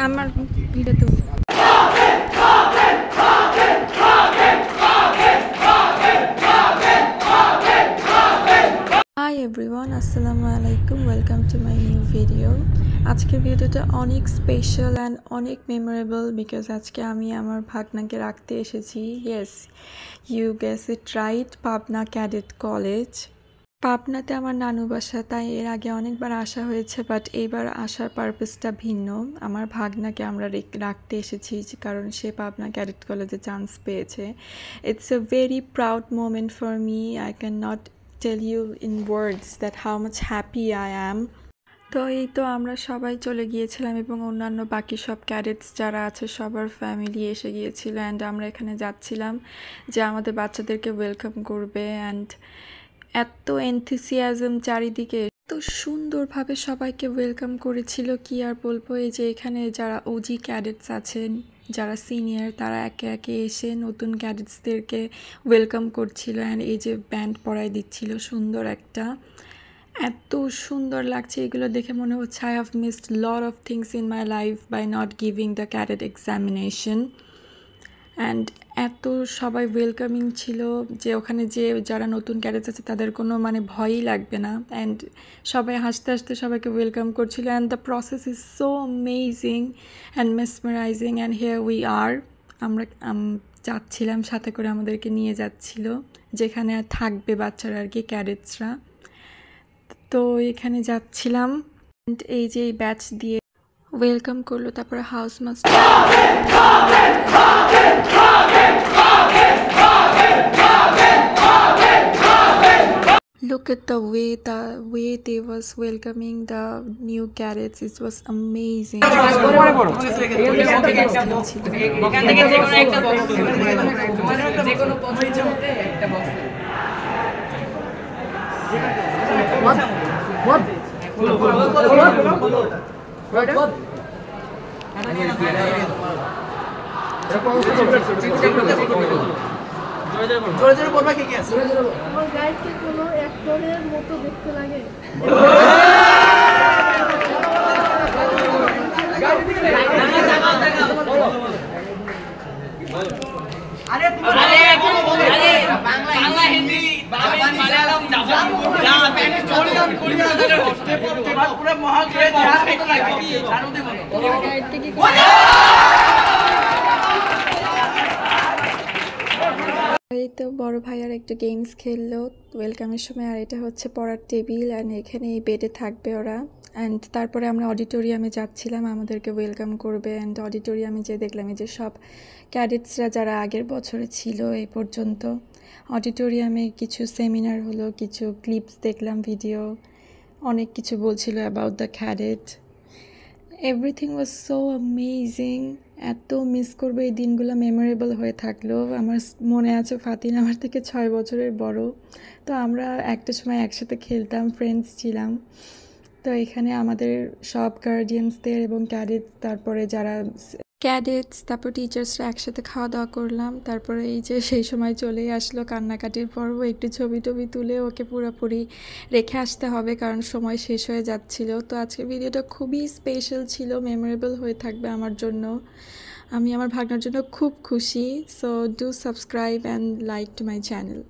আমার ভিডিওতে Hi everyone, assalamu alaikum, welcome to my new video. আজকের ভিডিওটা অনেক স্পেশাল অ্যান্ড অনেক মেমোরেবল বিকজ আজকে আমি আমার ভাগনাকে রাখতে এসেছি। Yes, you guess it right, Pabna cadet college. পাবনাতে আমার নানু বাসা, তাই এর আগে অনেকবার আসা হয়েছে, বাট এইবার আসার পারপাসটা ভিন্ন। আমার ভাগনাকে আমরা রাখতে এসেছি কারণ সে পাবনা ক্যাডেট কলেজে চান্স পেয়েছে। It's a very proud moment for me. I can not tell you in words that how much happy I am. তো এই তো আমরা সবাই চলে গিয়েছিলাম এবং অন্যান্য বাকি সব ক্যাডেটস যারা আছে সবার ফ্যামিলি এসে গিয়েছিল অ্যান্ড আমরা এখানে যাচ্ছিলাম যে আমাদের বাচ্চাদেরকে ওয়েলকাম করবে। অ্যান্ড এত এনথুসিয়াজম চারিদিকে, এত সুন্দরভাবে সবাইকে ওয়েলকাম করেছিল কি আর বলবো। এই যে এখানে যারা ওজি ক্যাডেটস আছেন, যারা সিনিয়র, তারা একে একে এসে নতুন ক্যাডেটসদেরকে ওয়েলকাম করছিল অ্যান্ড এই যে ব্যান্ড পরাই দিচ্ছিল সুন্দর একটা। এত সুন্দর লাগছে এগুলো দেখে, মনে হচ্ছে I have missed lot of things in my life by not giving the cadet examination. And এত সবাই ওয়েলকামিং ছিল যে ওখানে যে যারা নতুন ক্যাডেটস আছে তাদের কোনো ভয়ই লাগবে না। অ্যান্ড সবাই হাসতে হাসতে সবাইকে ওয়েলকাম করছিল and the process is so amazing and mesmerising. And here we are, আমরা যাচ্ছিলাম, সাথে করে আমাদেরকে নিয়ে যাচ্ছিল যেখানে থাকবে বাচ্চারা আর কি, ক্যাডেটসরা। তো এখানে যাচ্ছিলাম, এই যে এই ব্যাচ দিয়ে ওয়েলকাম করলো। তারপরে house master, look at the way they was welcoming the new cadets. It was amazing. জোরে জোরে বলবা কি কি আছে? আমার গাইডকে কোনো অ্যাক্টরের মতো দেখতে লাগে। আরে তুমি আরে বাংলা হিন্দি মালায়ালাম জাপানি কোরিয়ান পুরো মহাকাশে ধ্যান করতে লাগে। জানো দেব গাইডকে কি এই তো বড় ভাইয়ার একটু গেমস খেললো ওয়েলকামের সময়। আর এটা হচ্ছে পড়ার টেবিল অ্যান্ড এখানে এই বেডে থাকবে ওরা। অ্যান্ড তারপরে আমরা অডিটোরিয়ামে যাচ্ছিলাম, আমাদেরকে ওয়েলকাম করবে। অ্যান্ড অডিটোরিয়ামে যে দেখলাম এই যে সব ক্যাডেটসরা যারা আগের বছরে ছিল এই পর্যন্ত। অডিটোরিয়ামে কিছু সেমিনার হলো, কিছু ক্লিপস দেখলাম, ভিডিও, অনেক কিছু বলছিল about the cadet. Everything was so amazing. এত মিস করবো এই দিনগুলো, মেমোরেবল হয়ে থাকলো। আমার মনে আছে ফাতিন আমার থেকে 6 বছরের বড়, তো আমরা একটা সময় একসাথে খেলতাম, ফ্রেন্ডস ছিলাম। তো এখানে আমাদের সব গার্ডিয়ানসদের এবং ক্যাডেটস, তারপরে যারা ক্যাডেটস, তারপর টিচার্সরা একসাথে খাওয়া দাওয়া করলাম। তারপরে এই যে সেই সময় চলেই আসলো কান্নাকাটির পর্ব। একটু ছবি টবি তুলে ওকে পুরোপুরি রেখে আসতে হবে কারণ সময় শেষ হয়ে যাচ্ছিল। তো আজকের ভিডিওটা খুবই স্পেশাল ছিল, মেমোরেবল হয়ে থাকবে আমার জন্য। আমি আমার ভাগনার জন্য খুব খুশি। So do subscribe and like to my channel.